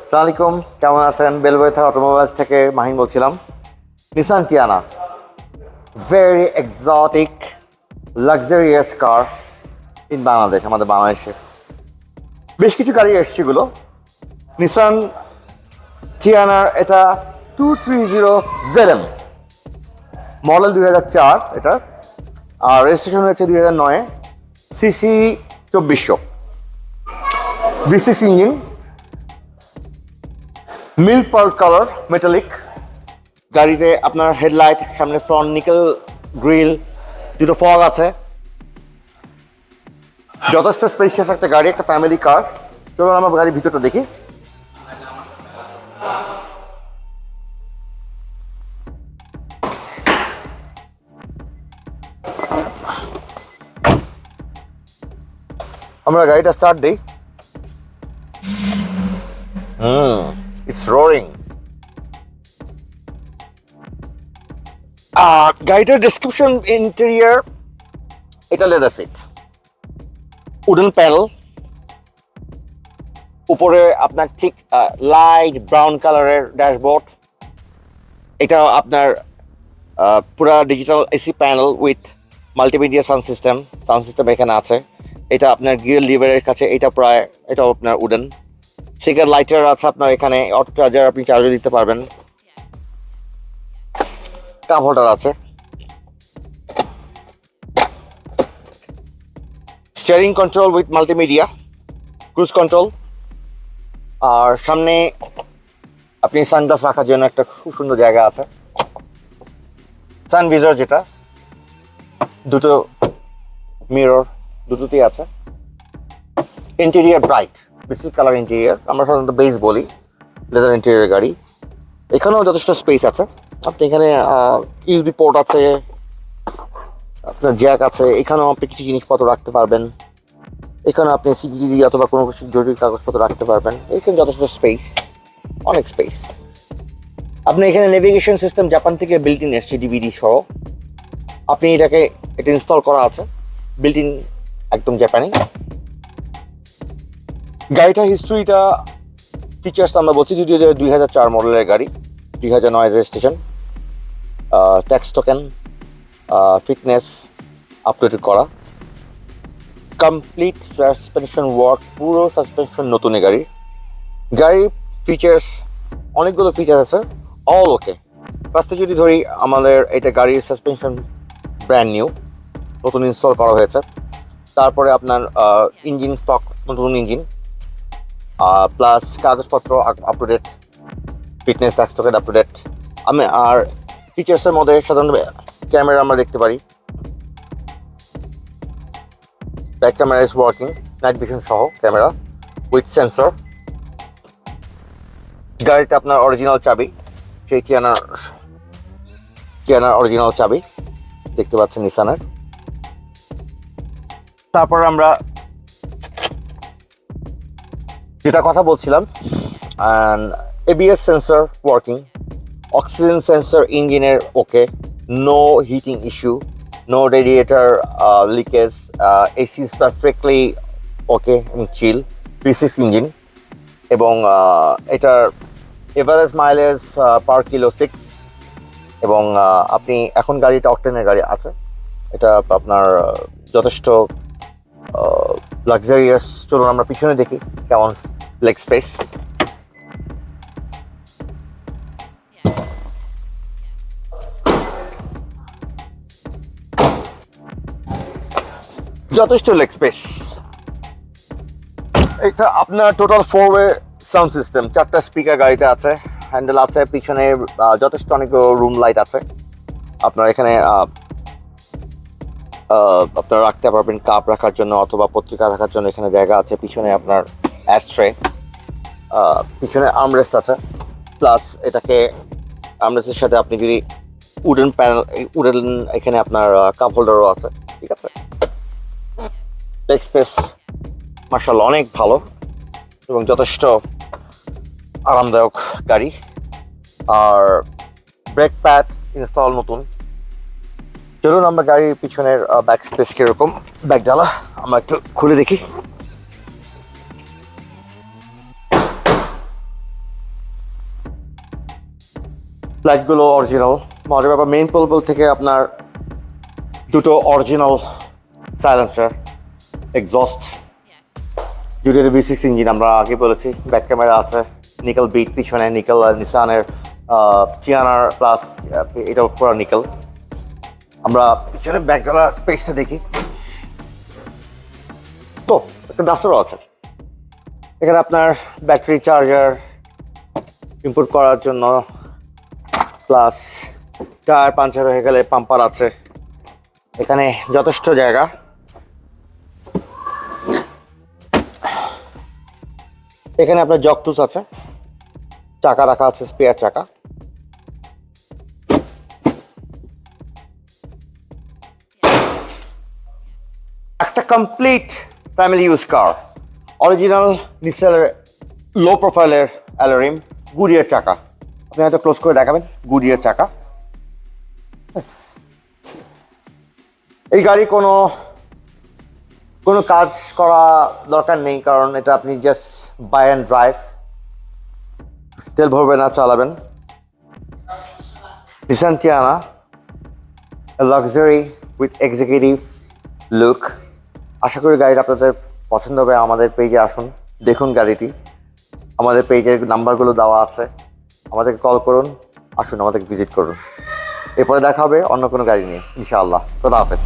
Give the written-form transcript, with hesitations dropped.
আসসালামু আলাইকুম, কেমন আছেন? বেলওয়েথার অটোমোবাইলস থেকে মাহিন বলছিলাম। Nissan Tiana, very exotic luxurious car in Bangladesh. আমাদের বাংলাদেশে বেশ কিছু গাড়ি এসছে এগুলো। নিসান টিয়ানার এটা 230ZM মডেল 2004 এটা, আর রেজিস্ট্রেশন হয়েছে 2009-এ, CC 2400, V6 engine, milk colour metallic. গাড়িতে আপনার হেডলাইট, সামনে ফ্রন্ট নিকেল গ্রিল, দুটো ফগ আছে। যথেষ্ট স্পেশিয়াস একটা গাড়ি, একটা ফ্যামিলি কার। চলুন আমরা গাড়ির ভিতরটা দেখি। আমরা গাড়িটা স্টার্ট দিই। It's roaring. গাড়িটার ডেসক্রিপশন, ইন্টেরিয়ার, এটা লেদার সিট, উডেন প্যানেল, উপরে আপনার ঠিক লাইট ব্রাউন কালারের ড্যাশবোর্ড। এটা আপনার পুরা digital AC panel with multimedia sound system এখানে আছে। এটা আপনার গিয়ার লিভারের কাছে, এটা প্রায় এটাও আপনার উডেন। সিগার লাইটার আছে আপনার এখানে, অটো চার্জার, আপনি চার্জও দিতে পারবেন। কাপ হোল্ডার আছে, steering control with multimedia, cruise control. আর সামনে আপনি সানগ্লাস রাখার জন্য একটা খুব সুন্দর জায়গা আছে, সানভিজার, যেটা দুটো মিরর দুটোতেই আছে। Interior bright, basic colour interior, আমরা সাধারণত বেস বলি, লেদার ইন্টেরিয়ার গাড়ি। এখানেও যথেষ্ট স্পেস আছে। আপনি এখানে ইউবি পোর্ট আছে, আপনার জ্যাক আছে, এখানেও আপনি কিছু জিনিসপত্র রাখতে পারবেন। এখানে আপনি সিডিডি অথবা কোনো কিছু জরুরি কাগজপত্র রাখতে পারবেন। এখানে যথেষ্ট স্পেস, অনেক স্পেস। আপনি এখানে নেভিগেশন সিস্টেম জাপান থেকে বিল্ট ইন এসছে, ডিভিডি সহ। আপনি এটা ইনস্টল করা আছে, বিল্ট ইন, একদম জাপানি। গাড়িটার হিস্ট্রিটা, ফিচার্স আমরা বলছি, যদিও 2004 মডেলের গাড়ি, 2009 registration, tax token, fitness update করা, কমপ্লিট সাসপেনশন ওয়ার্ক, পুরো সাসপেনশন নতুন গাড়ির ফিচার্স, অনেকগুলো ফিচার আছে, অল ওকে। ফার্স্টে যদি ধরি, আমাদের এটা গাড়ির সাসপেনশন ব্র্যান্ড নিউ, নতুন ইনস্টল করা হয়েছে। তারপরে আপনার ইঞ্জিন স্টক, নতুন ইঞ্জিন, প্লাস কাগজপত্র up to date, fitness tax token up to date. আর ফিচার্সের মধ্যে সাধারণত ক্যামেরা আমরা দেখতে পারি, back camera is working, night vision সহ ক্যামেরা উইথ সেন্সর। গাড়িতে আপনার অরিজিনাল চাবি, সেই টিয়ানার অরিজিনাল চাবি দেখতে পাচ্ছেন নিসানের। তারপর আমরা যেটা কথা বলছিলাম, ABS sensor working, oxygen sensor ইঞ্জিনের okay, no heating issue, no radiator leakage, AC is perfectly okay এবং চিল, V6 ইঞ্জিন। এবং এটার এভারেজ মাইলেজ পার কিলো 6। এবং আপনি এখন গাড়িটা অকটেনের গাড়ি আছে, এটা আপনার যথেষ্ট লাক্সারিয়াস। চলুন আমরা পিছনে দেখি কেমন লেগ স্পেস। যথেষ্ট লেগ স্পেস। এটা আপনার টোটাল 4-ওয়ে সাউন্ড সিস্টেম, 4টা স্পিকার গাড়িতে আছে, হ্যান্ডেল আছে, পিছনে যথেষ্ট অনেক রুম লাইট আছে। আপনার এখানে আপনার রাখতে পারবেন কাপ রাখার জন্য অথবা পত্রিকা রাখার জন্য, এখানে জায়গা আছে। পিছনে আপনার অ্যাশট্রে, পিছনে আর্মরেস্ট আছে, প্লাস এটাকে আর্মরেস্টের সাথে আপনি যদি উডেন প্যানেল, এখানে আপনার কাপ হোল্ডারও আছে, ঠিক আছে। লেগ স্পেস মাশাআল্লাহ অনেক ভালো এবং যথেষ্ট আরামদায়ক গাড়ি। আর ব্রেক প্যাড ইনস্টল নতুন। চলুন আমরা গাড়ির পিছনের ব্যাক স্পেস কিরকম, ব্যাক ডালা আমরা একটু খুলে দেখি। লাইটগুলো অরিজিনাল। মজার ব্যাপার মেইন পোল থেকে আপনার দুটো অরিজিনাল সাইলেন্সার, এক্সস্ট, জুডিওর V6 ইঞ্জিন আমরা আগে বলেছি। ব্যাক ক্যামেরা আছে, নিকেল বিট পিছনে, নিকেল নিসানের চিয়ানার প্লাস এটাও পুরো নিকেল। আমরা পিছনে ব্যাকগ্রাউন্ড স্পেসটা দেখি তো একটা ডাস্টারও আছে এখানে আপনার ব্যাটারি চার্জার ইম্পোর্ট করার জন্য, প্লাস টায়ার পাঞ্চার হয়ে গেলে পাম্পার আছে। এখানে যথেষ্ট জায়গা। এখানে আপনার জকটুস আছে, চাকা রাখা আছে, স্পেয়ার চাকা। একটা complete family use car, original নিসেলের লো প্রোফাইলের অ্যালোরিম, গুডিয়ার চাকা। আপনি হয়তো ক্লোজ করে দেখাবেন, গুডিয়ার চাকা। এই গাড়ি কোনো কাজ করা দরকার নেই, কারণ এটা আপনি জাস্ট বাই অ্যান্ড ড্রাইভ, তেল ভরবেন না, চালাবেন। Nissan Teana, luxury with executive look. আশা করি গাড়িটা আপনাদের পছন্দ হবে। আমাদের পেজে আসুন, দেখুন গাড়িটি। আমাদের পেজের নাম্বারগুলো দেওয়া আছে, আমাদেরকে কল করুন, আসুন আমাদেরকে ভিজিট করুন। এরপরে দেখা হবে অন্য কোনো গাড়ি নিয়ে ইনশাআল্লাহ। খোদা হাফেজ।